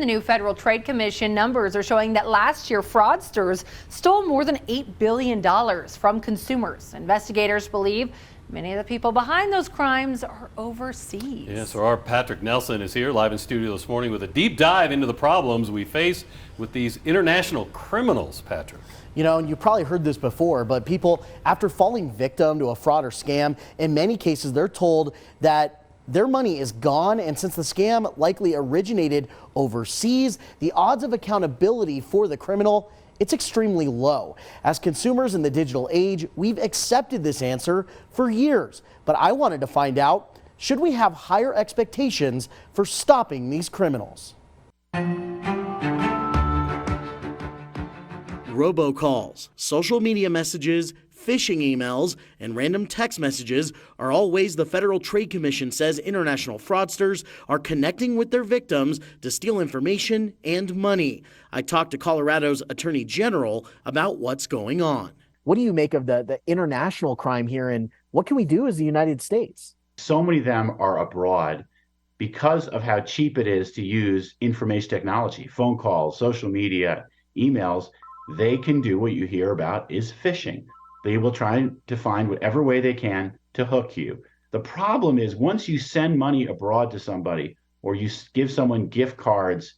The new Federal Trade Commission numbers are showing that last year fraudsters stole more than $8 billion from consumers. Investigators believe many of the people behind those crimes are overseas. Yeah, so our Patrick Nelson is here live in studio this morning with a deep dive into the problems we face with these international criminals, Patrick. You know, and you probably heard this before, but people, after falling victim to a fraud or scam, in many cases, they're told that their money is gone. And since the scam likely originated overseas, the odds of accountability for the criminal, it's extremely low. As consumers in the digital age, we've accepted this answer for years. But I wanted to find out, should we have higher expectations for stopping these criminals? Robocalls, social media messages, phishing emails, and random text messages are all ways the Federal Trade Commission says international fraudsters are connecting with their victims to steal information and money. I talked to Colorado's Attorney General about what's going on. What do you make of the international crime here, and what can we do as the United States? So many of them are abroad because of how cheap it is to use information technology, phone calls, social media, emails. They can do what you hear about is phishing. They will try to find whatever way they can to hook you. The problem is once you send money abroad to somebody or you give someone gift cards,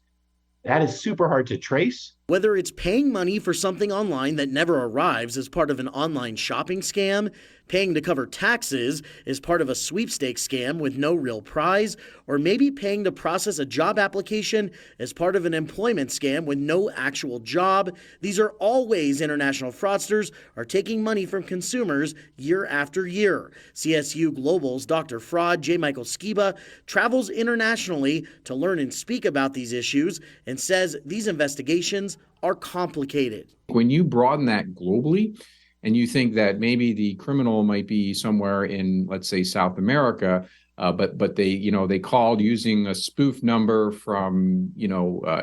that is super hard to trace. Whether it's paying money for something online that never arrives as part of an online shopping scam, paying to cover taxes as part of a sweepstakes scam with no real prize, or maybe paying to process a job application as part of an employment scam with no actual job, these are all ways international fraudsters are taking money from consumers year after year. CSU Global's Dr. Fraud, J. Michael Skiba, travels internationally to learn and speak about these issues and says these investigations are complicated. When you broaden that globally, and you think that maybe the criminal might be somewhere in, let's say, South America, but they called using a spoof number from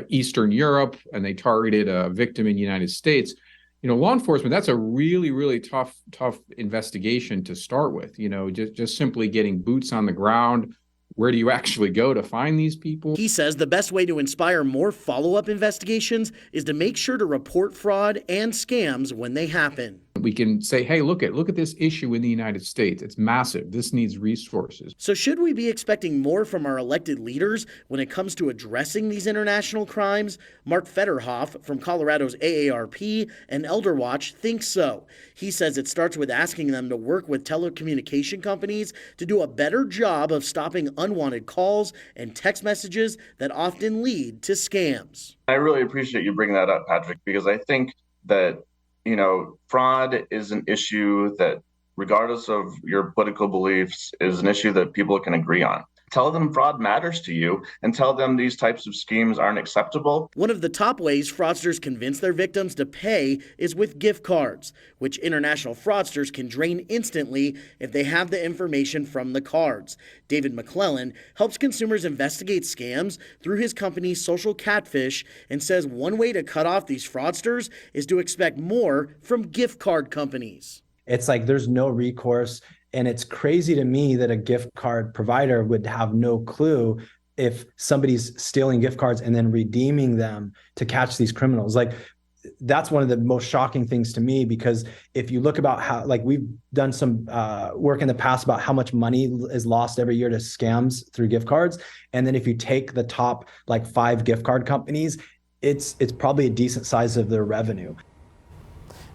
Eastern Europe, and they targeted a victim in the United States. Law enforcement, that's a really tough investigation to start with. Just simply getting boots on the ground. Where do you actually go to find these people? He says the best way to inspire more follow-up investigations is to make sure to report fraud and scams when they happen. We can say, hey, look at this issue in the United States. It's massive. This needs resources. So should we be expecting more from our elected leaders when it comes to addressing these international crimes? Mark Federhoff from Colorado's AARP and Elder Watch thinks so. He says it starts with asking them to work with telecommunication companies to do a better job of stopping unwanted calls and text messages that often lead to scams. I really appreciate you bringing that up, Patrick, because I think that fraud is an issue that, regardless of your political beliefs, is an issue that people can agree on. Tell them fraud matters to you and tell them these types of schemes aren't acceptable. One of the top ways fraudsters convince their victims to pay is with gift cards, which international fraudsters can drain instantly if they have the information from the cards. David McClellan helps consumers investigate scams through his company Social Catfish and says one way to cut off these fraudsters is to expect more from gift card companies. It's like there's no recourse. And it's crazy to me that a gift card provider would have no clue if somebody's stealing gift cards and then redeeming them to catch these criminals. Like, that's one of the most shocking things to me, because if you look about how, like, we've done some work in the past about how much money is lost every year to scams through gift cards. And then if you take the top 5 gift card companies, it's probably a decent size of their revenue.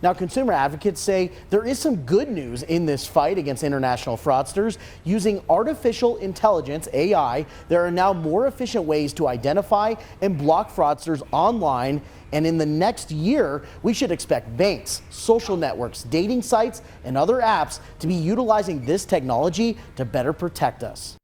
Now, consumer advocates say there is some good news in this fight against international fraudsters. Using artificial intelligence, AI, there are now more efficient ways to identify and block fraudsters online. And in the next year, we should expect banks, social networks, dating sites, and other apps to be utilizing this technology to better protect us.